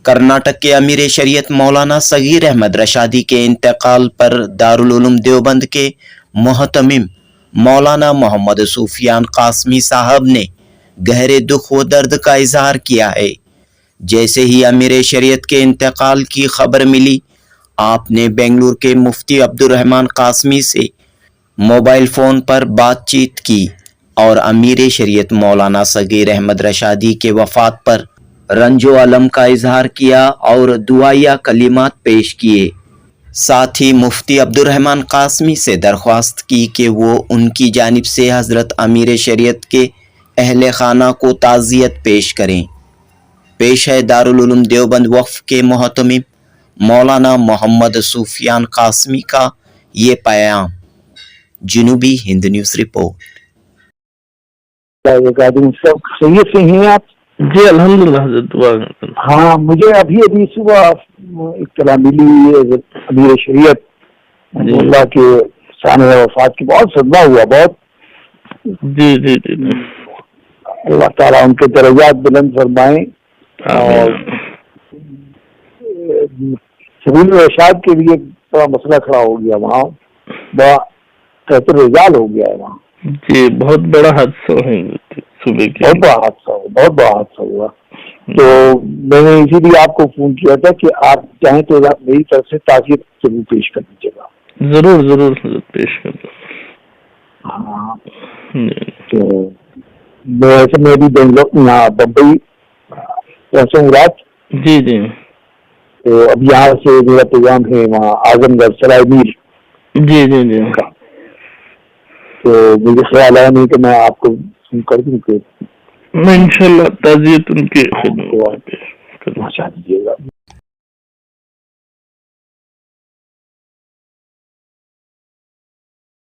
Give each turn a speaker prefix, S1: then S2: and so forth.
S1: کرناٹک کے امیر شریعت مولانا صغیر احمد رشادی کے انتقال پر دارالعلوم دیوبند کے محتمم مولانا محمد سفیان قاسمی صاحب نے گہرے دکھ و درد کا اظہار کیا ہے۔ جیسے ہی امیر شریعت کے انتقال کی خبر ملی، آپ نے بنگلور کے مفتی عبدالرحمن قاسمی سے موبائل فون پر بات چیت کی اور امیر شریعت مولانا صغیر احمد رشادی کے وفات پر رنج و الم کا اظہار کیا اور دعائیہ کلمات پیش کیے۔ ساتھ ہی مفتی عبدالرحمن قاسمی سے درخواست کی کہ وہ ان کی جانب سے حضرت امیر شریعت کے اہل خانہ کو تعزیت پیش کریں۔ پیش ہے دارالعلوم دیوبند وقف کے محتمم مولانا محمد سفیان قاسمی کا یہ پیام۔ جنوبی ہند نیوز رپورٹ۔
S2: سب خیریت سے ہیں آپ؟
S3: جی الحمدللہ حضرت دعا۔
S2: ہاں مجھے ابھی صبح اطلاع ملی ہے امیر شریعت اللہ کے سانحہ وفات کی، بہت صدمہ ہوا، بہت۔
S3: جی جی جی
S2: اللہ تعالیٰ ان کے درجات بلند فرمائیں۔ اور سبیل ارشاد کے لیے بڑا مسئلہ کھڑا ہو گیا وہاں، بڑا تحت رجال ہو گیا ہے وہاں۔
S3: جی بہت بڑا حادثہ ہے صبح کی،
S2: بہت بڑا حادثہ ہوا۔ تو میں نے اسی لیے آپ کو فون کیا تھا کہ آپ چاہیں تو آپ میری طرف سے تعزیت ضرور پیش کر دیجیے گا۔
S3: ضرور ضرور حضرت پیش کر دوں۔
S2: ہاں تو ویسے میں بھی بنگلور یہاں بمبئی پہنچا ہوں رات۔
S3: جی جی
S2: تو اب یہاں سے میرا پروگرام ہے وہاں اعظم گڑھ سرائے میر۔
S3: جی جی جی
S2: تو مجھے خیال آیا نہیں کہ میں آپ کو فون کر دوں کہ
S3: میں انشاءاللہ تعزیت ان کی خدمت
S2: پہنچا دیجیے گا۔